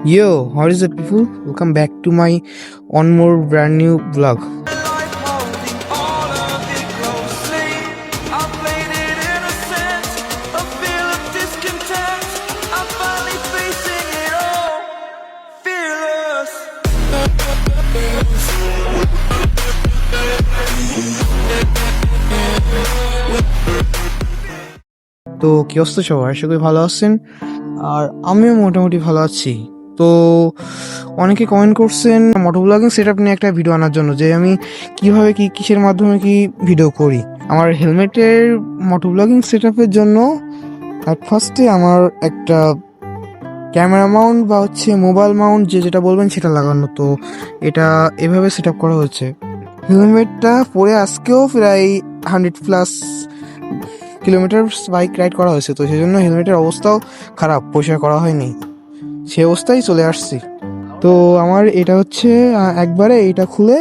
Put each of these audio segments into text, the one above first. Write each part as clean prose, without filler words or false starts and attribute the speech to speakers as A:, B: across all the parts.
A: Yo, how is it, people? Welcome back to my one more brand new vlog. তো কি অবস্থা সবার? আশা করি ভালো আছেন, আর আমিও মোটামুটি ভালো আছি। তো অনেকে কমেন্ট করছেন মোটো ব্লগিং সেট আপ নিয়ে একটা ভিডিও আনার জন্য, যে আমি কিভাবে কিসের মাধ্যমে কি ভিডিও করি। আমার হেলমেটের মোটো ব্লগিং সেট আপের জন্য ফার্স্টে আমার একটা ক্যামেরা মাউন্ট বা মোবাইল মাউন্ট যেটা বলবেন সেটা লাগানো। তো এটা এভাবে সেট আপ করা হয়েছে। হেলমেটটা পরে আজকেও প্রায় 100+ কিলোমিটার বাইক রাইড করা হয়েছে, তো সেই জন্য হেলমেটের অবস্থাও খারাপ, পরিষ্কার করা হয়নি, সে অবস্থায় চলে আসছি। তো আমার এটা একবারে এটা খুলে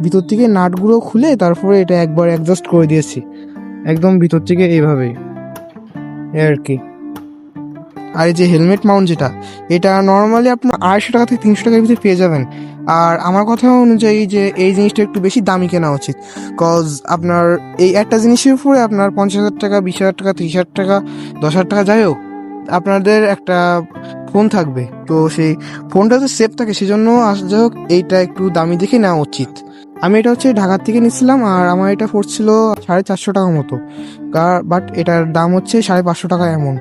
A: ভিতর থেকে নাটগুলো খুলে তারপরে এটা একবার অ্যাডজাস্ট করে দিয়েছি একদম ভিতর থেকে এইভাবেই আর কি। আর এই যে হেলমেট মাউন্ট এটা নর্মালি আপনার 250 টাকা থেকে 300 টাকার ভিতরে পেয়ে যাবেন। আর আমার কথা অনুযায়ী যে এই জিনিসটা একটু বেশি দামি কেনা উচিত, কজ আপনার এই একটা জিনিসের উপরে আপনার 50,000 টাকা, 20,000 টাকা, 30,000 টাকা, 10,000 টাকা যাই হোক, আপনাদের একটা ফোন থাকবে। তো সেই ফোনটা তো সেফ থাকে, সেজন্য যাই হোক এইটা একটু দামি দেখে নেওয়া উচিত। আমি এটা ঢাকার থেকে নিচ্ছিলাম, আর আমার এটা পড়ছিল 450 টাকা মতো, বাট এটার দাম 550 টাকা এমন।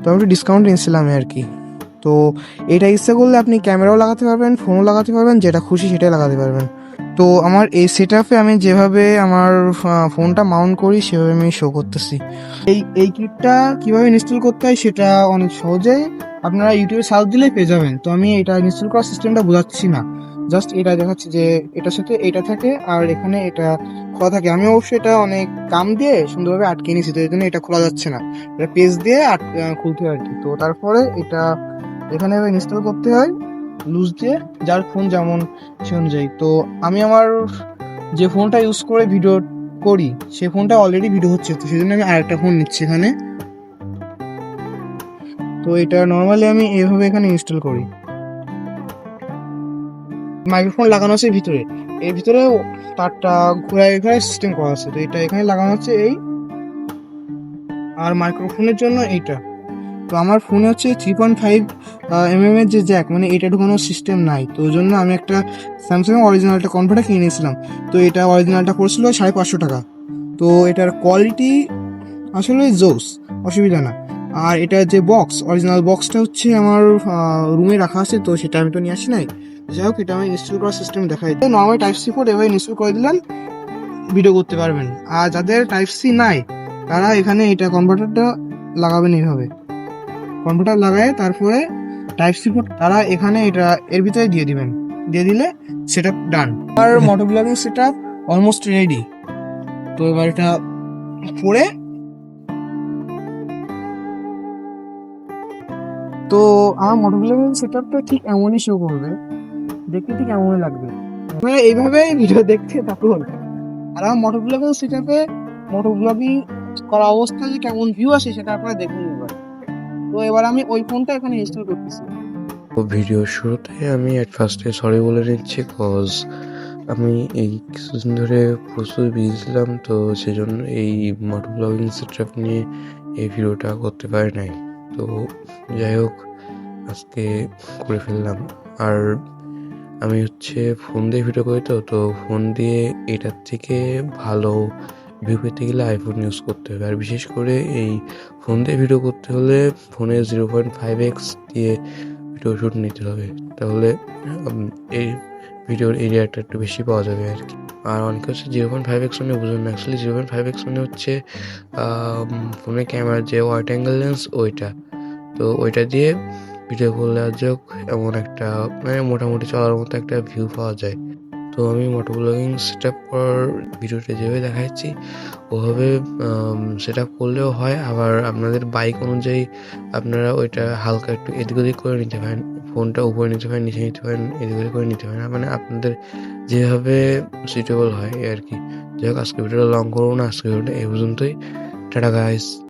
A: তো আমি একটু ডিসকাউন্ট নিয়েছিলাম আর কি। তো এটা ইচ্ছা করলে আপনি ক্যামেরাও লাগাতে পারবেন, ফোনও লাগাতে পারবেন, যেটা খুশি সেটাই লাগাতে পারবেন। তো আমার এই সেট আপে আমি যেভাবে আমার ফোনটা মাউন্ট করি সেভাবে আমি শো করতেছি। এই কিটটা কীভাবে ইনস্টল করতে হয় সেটা অনেক সহজেই আপনারা ইউটিউবে সার্চ দিলেই পেয়ে যাবেন। তো আমি এটা ইনস্টল করার সিস্টেমটা বোঝাচ্ছি না, জাস্ট এটা দেখাচ্ছি যে এটার সাথে এটা থাকে আর এখানে এটা খোলা থাকে। আমি অবশ্যই এটা অনেক কাম দিয়ে সুন্দরভাবে আটকে নিয়েছি, তো এই জন্য এটা খোলা যাচ্ছে না, এটা পেজ দিয়ে খুলতে হয় আর কি। তো তারপরে এটা এখানে ইনস্টল করতে হয় লুজ দিয়ে, যার ফোন যেমন সে অনুযায়ী। তো আমি আমার যে ফোনটা ইউজ করে ভিডিও করি সেই ফোনটা অলরেডি ভিডিও হচ্ছে, তো সেই জন্য আমি আরেকটা ফোন নিচ্ছি এখানে। তো এটা নর্মালি আমি এইভাবে এখানে ইনস্টল করি। মাইক্রোফোন লাগানো আছে ভিতরে, এর ভিতরে তারটা ঘোরায় সিস্টেম করা আছে। তো এটা এখানে লাগানো হচ্ছে এই, আর মাইক্রোফোনের জন্য এইটা। তো আমার ফোনে 3.5 এর যে জ্যাক, মানে এটা ঢুকানোর সিস্টেম নাই, তো ওই জন্য আমি একটা স্যামসাং অরিজিনালটা কনভার্টার কিনে নিয়েছিলাম। তো এটা অরিজিনালটা পড়ছিল 550 টাকা। তো এটার কোয়ালিটি আসলে জোস, অসুবিধা না। আর এটা যে অরিজিনাল বক্সটা আমার রুমে রাখা আছে, তো সেটা আমি তো নিয়ে আসি নাই। যাই হোক, এটা আমি ইনস্টল করার সিস্টেম দেখাই। নর্মাল টাইপ সি পোর্ট এভাবে ইনস্টল করে দিলেন, ভিডিও করতে পারবেন। আর যাদের টাইপ সি নাই তারা এখানে এটা কনভার্টারটা লাগাবেন এইভাবে, কম্পিউটার লাগায় তারপরে টাইপ সি পোর্ট তারা এখানে এটা এর ভিতরে দিয়ে দিবেন, দিয়ে দিলে সেট আপ ডান। আর moto blogging set up almost ready. তো এবার এটা পরে, তো আমার মোটো ব্লগিং সেট আপটা ঠিক এমনই শো করবে, দেখতে ঠিক এমনই লাগবে। আপনারা এইভাবে ভিডিও দেখতে থাকুন, আর আমার মোটো ব্লগিং সেট আপে মোটো ব্লগিং করা অবস্থায় যে কেমন ভিউ আসে সেটা আপনারা দেখুন এবার। তো এবার আমি ওই ফোনটা এখানে ইনস্টল করতেছি।
B: ভিডিওর শুরুতে আমি ফার্স্টে সরি বলে নিচ্ছি, কজ আমি এই কিছুদিন ধরে প্রচুর বিজি ছিলাম, তো সেজন্য এই মোটো ব্লগিং সেটআপ নিয়ে এই ভিডিওটা করতে পারি নাই। তো যাই হোক, আজকে করে ফেললাম। আর আমি ফোন দিয়ে ভিডিও করি, তো ফোন দিয়ে এটার থেকে ভালো ভিউ পেতে গেলে আইফোন ইউজ করতে হবে। আর বিশেষ করে এই ফোন দিয়ে ভিডিও করতে হলে ফোনে 0.5x দিয়ে ভিডিও শ্যুট নিতে হবে, তাহলে এই ভিডিওর এরিয়াটা একটু বেশি পাওয়া যাবে আর কি। আর অনেকে 0.5x মানে বুঝুন না, অ্যাকচুয়ালি 0.5x মানে ফোনের ক্যামেরার যে ওয়াইড অ্যাঙ্গেল লেন্স ওইটা। তো ওইটা দিয়ে ভিডিও করলে যোগ এমন একটা মানে মোটামুটি চলার মতো একটা ভিউ পাওয়া যায়। তো আমি মোটো ব্লগিং সেট আপ করার ভিডিওটা যেভাবে দেখাচ্ছি ওভাবে সেট আপ করলেও হয়। আবার আপনাদের বাইক অনুযায়ী আপনারা ওইটা হালকা একটু এদিক ওদিক করে নিতে পারেন, ফোনটা উপরে নিতে পারেন, নিচে নিতে পারেন, এদিক ওদিক করে নিতে পারেন, মানে আপনাদের যেভাবে সুইটেবল হয় আর কি। যাই হোক, আজকে ভিডিওটা লং করবো না, আজকে ভিডিওটা এই পর্যন্তই। Tata guys.